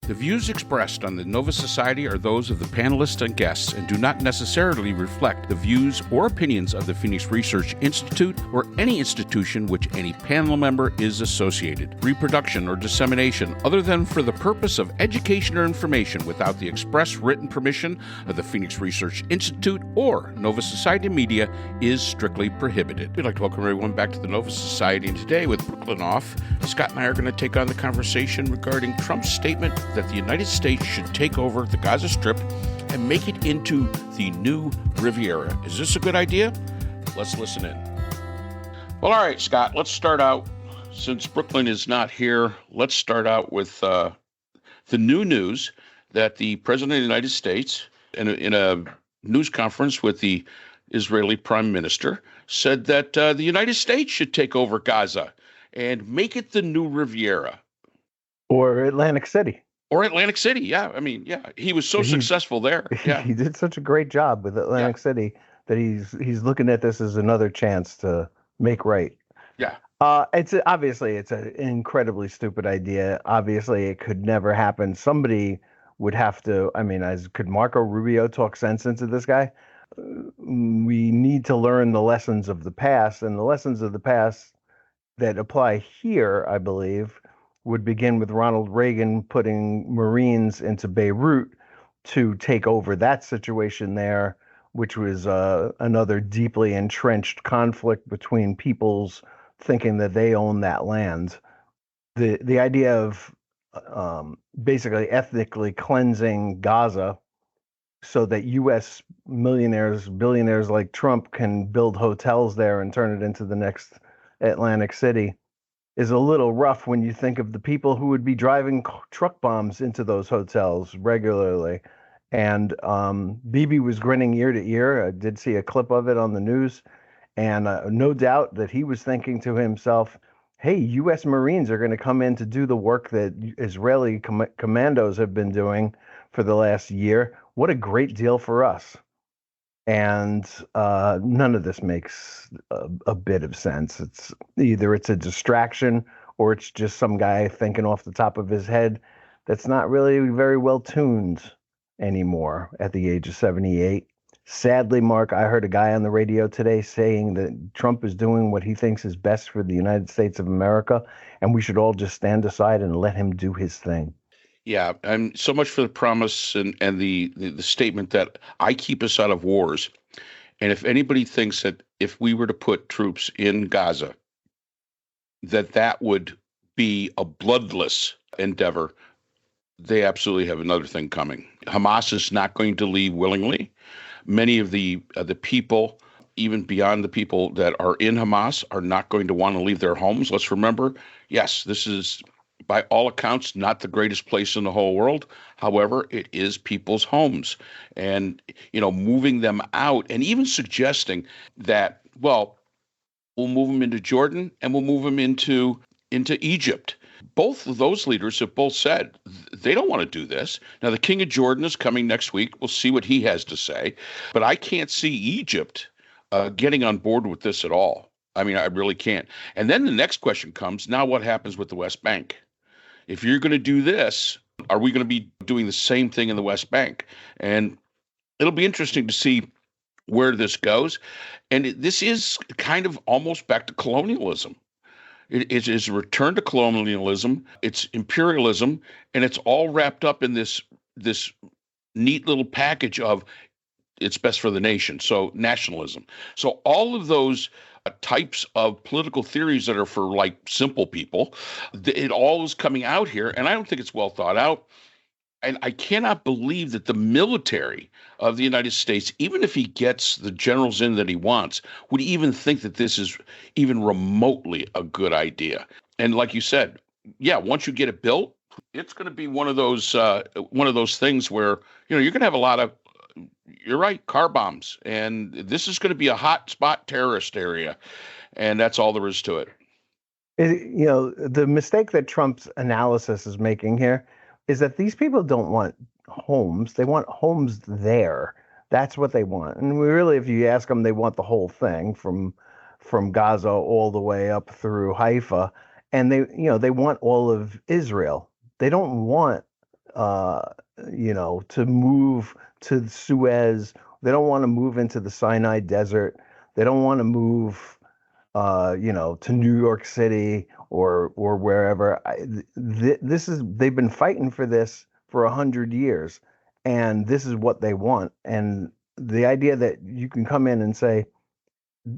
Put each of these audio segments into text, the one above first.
The views expressed on the Nova Society are those of the panelists and guests and do not necessarily reflect the views or opinions of the Phoenix Research Institute or any institution which any panel member is associated. Reproduction or dissemination, other than for the purpose of education or information without the express written permission of the Phoenix Research Institute or Nova Society Media, is strictly prohibited. We'd like to welcome everyone back to the Nova Society, and today with Brooklyn off, Scott and I are going to take on the conversation regarding Trump's statement that the United States should take over the Gaza Strip and make it into the new Riviera. Is this a good idea? Let's listen in. Well, all right, Scott, let's start out. Since Brooklyn is not here, let's start out with the new news that the President of the United States, in a news conference with the Israeli Prime Minister, said that the United States should take over Gaza and make it the new Riviera. Or Atlantic City. Or Atlantic City, yeah. I mean, yeah, he was so successful there. Yeah, he did such a great job with Atlantic City that he's looking at this as another chance to make right. Yeah. It's an incredibly stupid idea. Obviously, it could never happen. Somebody would have to. I mean, could Marco Rubio talk sense into this guy? We need to learn the lessons of the past, and the lessons of the past that apply here, I believe, would begin with Ronald Reagan putting Marines into Beirut to take over that situation there, which was another deeply entrenched conflict between peoples thinking that they own that land. The idea of basically ethnically cleansing Gaza so that U.S. millionaires, billionaires like Trump can build hotels there and turn it into the next Atlantic City is a little rough when you think of the people who would be driving truck bombs into those hotels regularly. And Bibi was grinning ear to ear. I did see a clip of it on the news. And no doubt that he was thinking to himself, hey, U.S. Marines are going to come in to do the work that Israeli commandos have been doing for the last year. What a great deal for us. And none of this makes a bit of sense. It's either it's a distraction or it's just some guy thinking off the top of his head that's not really very well tuned anymore at the age of 78. Sadly, Mark, I heard a guy on the radio today saying that Trump is doing what he thinks is best for the United States of America, and we should all just stand aside and let him do his thing. Yeah, and so much for the promise and the statement that I keep us out of wars. And if anybody thinks that if we were to put troops in Gaza, that would be a bloodless endeavor, they absolutely have another thing coming. Hamas is not going to leave willingly. Many of the people, even beyond the people that are in Hamas, are not going to want to leave their homes. Let's remember, yes, this is, by all accounts, not the greatest place in the whole world. However, it is people's homes. And, moving them out and even suggesting that, well, we'll move them into Jordan and we'll move them into Egypt. Both of those leaders have both said they don't want to do this. Now, the king of Jordan is coming next week. We'll see what he has to say. But I can't see Egypt getting on board with this at all. I mean, I really can't. And then the next question comes, now what happens with the West Bank? If you're going to do this, are we going to be doing the same thing in the West Bank? And it'll be interesting to see where this goes. And this is kind of almost back to colonialism. It is a return to colonialism. It's imperialism, and it's all wrapped up in this neat little package of it's best for the nation. So nationalism. So all of those types of political theories that are for like simple people, it all is coming out here, and I don't think it's well thought out. And I cannot believe that the military of the United States, even if he gets the generals in that he wants, would even think that this is even remotely a good idea. And like you said, yeah, once you get it built, it's going to be one of those things where you're going to have a lot of, you're right, car bombs, and this is going to be a hot spot terrorist area, and that's all there is to it. The mistake that Trump's analysis is making here is that these people don't want homes. They want homes there. That's what they want. And really, if you ask them, they want the whole thing from Gaza all the way up through Haifa. And they want all of Israel. They don't want to move to Suez. They don't want to move into the Sinai Desert. They don't want to move, to New York City or wherever. They've been fighting for this for 100 years, and this is what they want. And the idea that you can come in and say,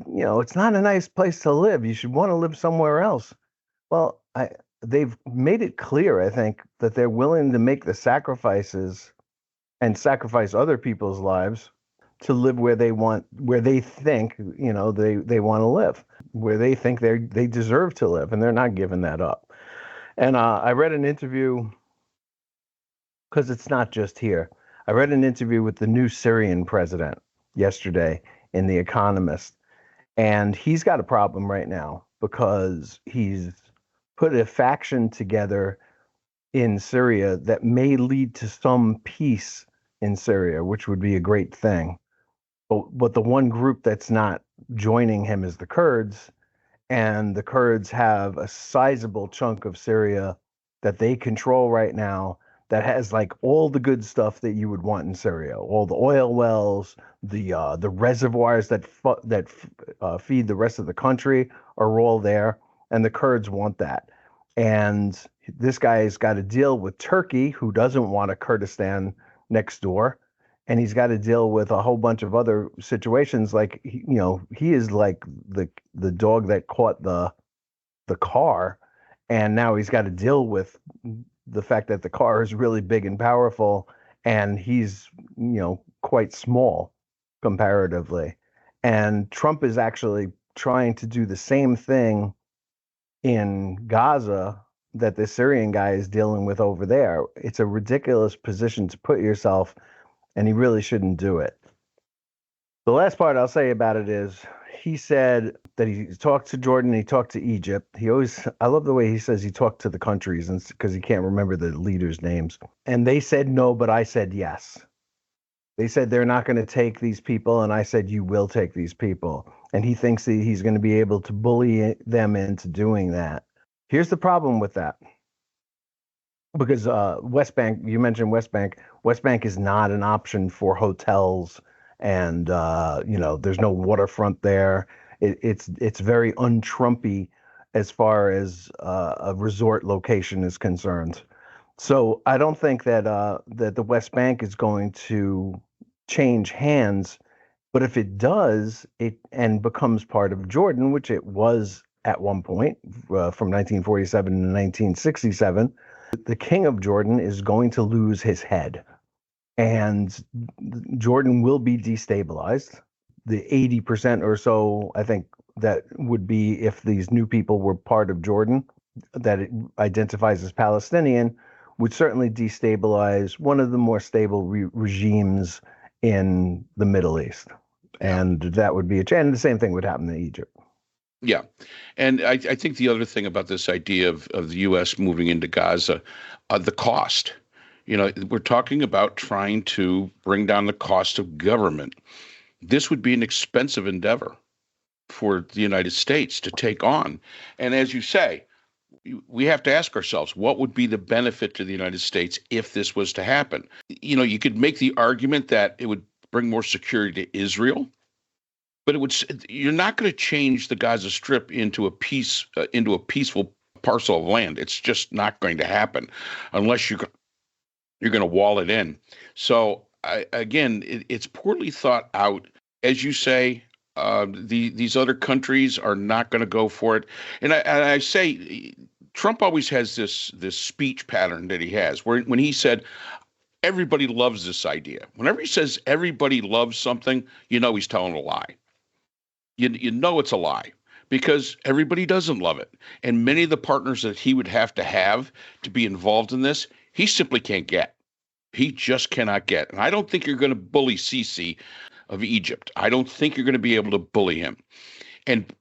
it's not a nice place to live. You should want to live somewhere else. Well, they've made it clear, I think, that they're willing to make the sacrifices and sacrifice other people's lives to live where they want, where they think, they want to live, where they think they deserve to live, and they're not giving that up. And I read an interview, because it's not just here. I read an interview with the new Syrian president yesterday in The Economist, and he's got a problem right now because he's put a faction together in Syria that may lead to some peace in Syria, which would be a great thing. But the one group that's not joining him is the Kurds, and the Kurds have a sizable chunk of Syria that they control right now that has like all the good stuff that you would want in Syria, all the oil wells, the reservoirs that feed the rest of the country are all there, and the Kurds want that. And this guy's got to deal with Turkey, who doesn't want a Kurdistan next door, and he's got to deal with a whole bunch of other situations. Like he is like the dog that caught the car, and now he's got to deal with the fact that the car is really big and powerful, and he's quite small comparatively. And Trump is actually trying to do the same thing in Gaza that the Syrian guy is dealing with over there. It's a ridiculous position to put yourself, and he really shouldn't do it. The last part I'll say about it is he said that he talked to Jordan, he talked to Egypt. I love the way he says he talked to the countries, and because he can't remember the leaders' names. And they said no, but I said yes. They said they're not going to take these people, and I said you will take these people. And he thinks that he's going to be able to bully them into doing that. Here's the problem with that. Because West Bank, you mentioned West Bank. West Bank is not an option for hotels, and there's no waterfront there. It's very un-Trumpy as far as a resort location is concerned. So I don't think that that the West Bank is going to change hands. But if it does, and becomes part of Jordan, which it was at one point from 1947 to 1967, the king of Jordan is going to lose his head, and Jordan will be destabilized. The 80% or so, I think, that would be if these new people were part of Jordan that it identifies as Palestinian, would certainly destabilize one of the more stable regimes in the Middle East. And that would be and the same thing would happen to Egypt. Yeah. And I think the other thing about this idea of the U.S. moving into Gaza, the cost. We're talking about trying to bring down the cost of government. This would be an expensive endeavor for the United States to take on. And as you say, we have to ask ourselves, what would be the benefit to the United States if this was to happen? You could make the argument that it would bring more security to Israel, but you're not going to change the Gaza Strip into a peaceful parcel of land. It's just not going to happen unless you're going to wall it in. So it's poorly thought out. As you say, these other countries are not going to go for it. And I say Trump always has this speech pattern that he has where when he said, everybody loves this idea. Whenever he says everybody loves something, he's telling a lie. You know it's a lie because everybody doesn't love it. And many of the partners that he would have to be involved in this, he simply can't get. He just cannot get. And I don't think you're going to bully Sisi of Egypt. I don't think you're going to be able to bully him. And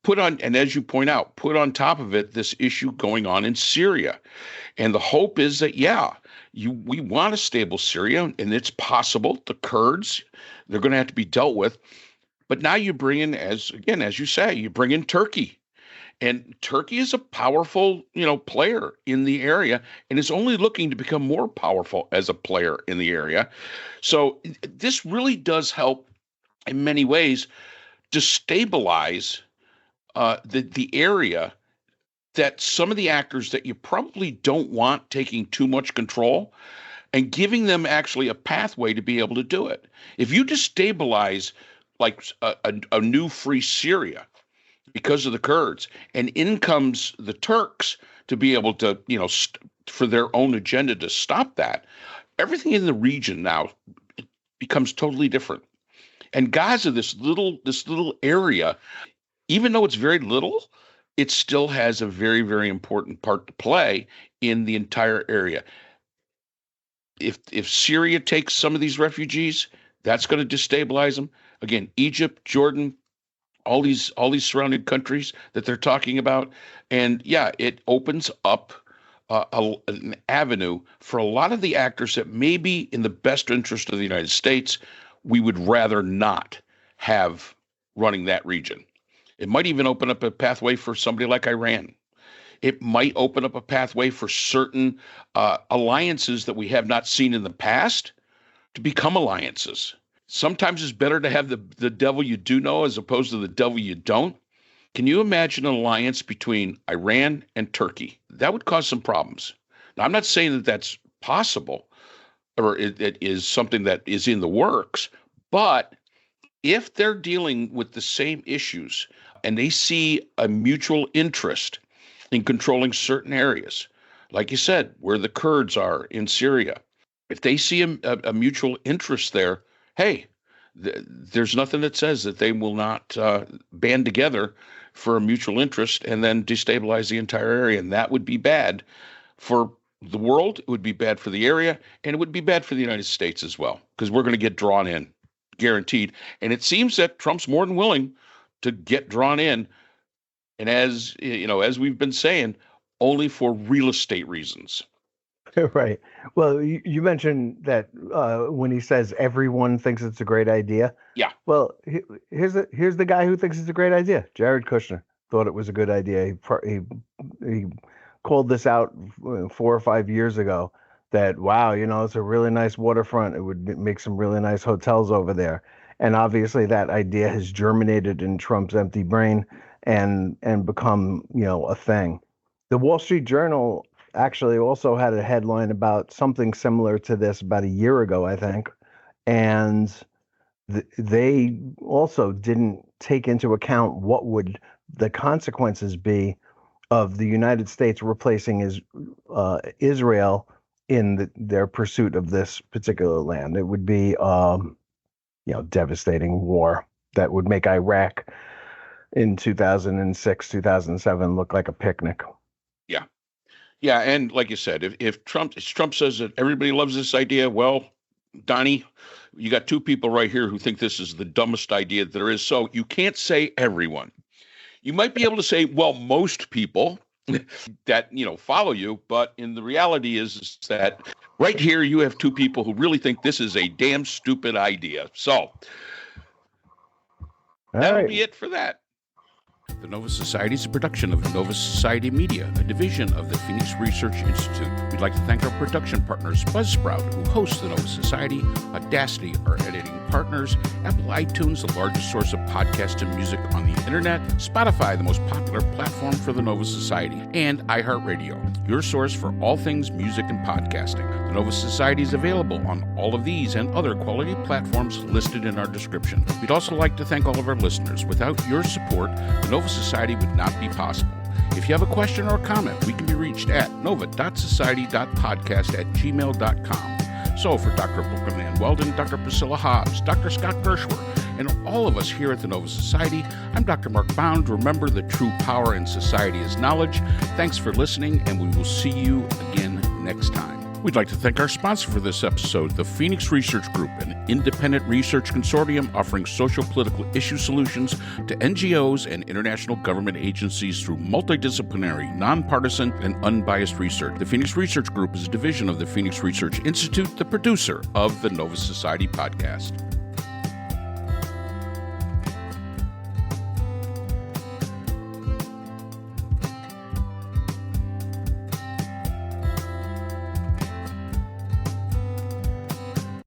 as you point out, put on top of it this issue going on in Syria. And the hope is that, we want a stable Syria, and it's possible. The Kurds, they're going to have to be dealt with. But now you bring in, as you say, you bring in Turkey. And Turkey is a powerful, player in the area and is only looking to become more powerful as a player in the area. So this really does help in many ways to stabilize the area, that some of the actors that you probably don't want taking too much control, and giving them actually a pathway to be able to do it. If you destabilize like a new free Syria because of the Kurds, and in comes the Turks to be able to, for their own agenda to stop that, everything in the region now becomes totally different. And Gaza, this little area, even though it's very little, it still has a very, very important part to play in the entire area. If Syria takes some of these refugees, that's going to destabilize them. Again, Egypt, Jordan, all these surrounding countries that they're talking about, and yeah, it opens up an avenue for a lot of the actors that maybe in the best interest of the United States, we would rather not have running that region. It might even open up a pathway for somebody like Iran. It might open up a pathway for certain alliances that we have not seen in the past to become alliances. Sometimes it's better to have the devil you do know as opposed to the devil you don't. Can you imagine an alliance between Iran and Turkey? That would cause some problems. Now, I'm not saying that that's possible or it is something that is in the works, but if they're dealing with the same issues and they see a mutual interest in controlling certain areas, like you said, where the Kurds are in Syria, if they see a mutual interest there, hey, there's nothing that says that they will not band together for a mutual interest and then destabilize the entire area. And that would be bad for the world, it would be bad for the area, and it would be bad for the United States as well, because we're going to get drawn in, guaranteed. And it seems that Trump's more than willing to get drawn in. And as we've been saying, only for real estate reasons. Right. Well, you mentioned that when he says everyone thinks it's a great idea. Yeah. Well, here's the guy who thinks it's a great idea. Jared Kushner thought it was a good idea. He called this out 4 or 5 years ago that, wow, it's a really nice waterfront. It would make some really nice hotels over there. And obviously that idea has germinated in Trump's empty brain and become, a thing. The Wall Street Journal actually also had a headline about something similar to this about a year ago, I think. And they also didn't take into account what would the consequences be of the United States replacing Israel in their pursuit of this particular land. It would be, devastating war that would make Iraq in 2006, 2007 look like a picnic. Yeah. Yeah. And like you said, if Trump says that everybody loves this idea, well, Donnie, you got two people right here who think this is the dumbest idea that there is. So you can't say everyone. You might be able to say, well, most people that, follow you. But in the reality is that right here, you have two people who really think this is a damn stupid idea. So that'll be it for that. The Nova Society is a production of Nova Society Media, a division of the Phoenix Research Institute. We'd like to thank our production partners, Buzzsprout, who hosts the Nova Society, Audacity, our editing partners, Apple iTunes, the largest source of podcasts and music on the internet, Spotify, the most popular platform for the Nova Society, and iHeartRadio, your source for all things music and podcasting. The Nova Society is available on all of these and other quality platforms listed in our description. We'd also like to thank all of our listeners. Without your support, the Nova Society would not be possible. If you have a question or a comment, we can be reached at nova.society.podcast@gmail.com. So for Dr. Brooklynn Van Weldon, Dr. Priscilla Hobbs, Dr. Scott Gershwer, and all of us here at the Nova Society, I'm Dr. Mark Bound. Remember, the true power in society is knowledge. Thanks for listening, and we will see you again next time. We'd like to thank our sponsor for this episode, the Phoenix Research Group, an independent research consortium offering social-political issue solutions to NGOs and international government agencies through multidisciplinary, nonpartisan, and unbiased research. The Phoenix Research Group is a division of the Phoenix Research Institute, the producer of the Nova Society podcast.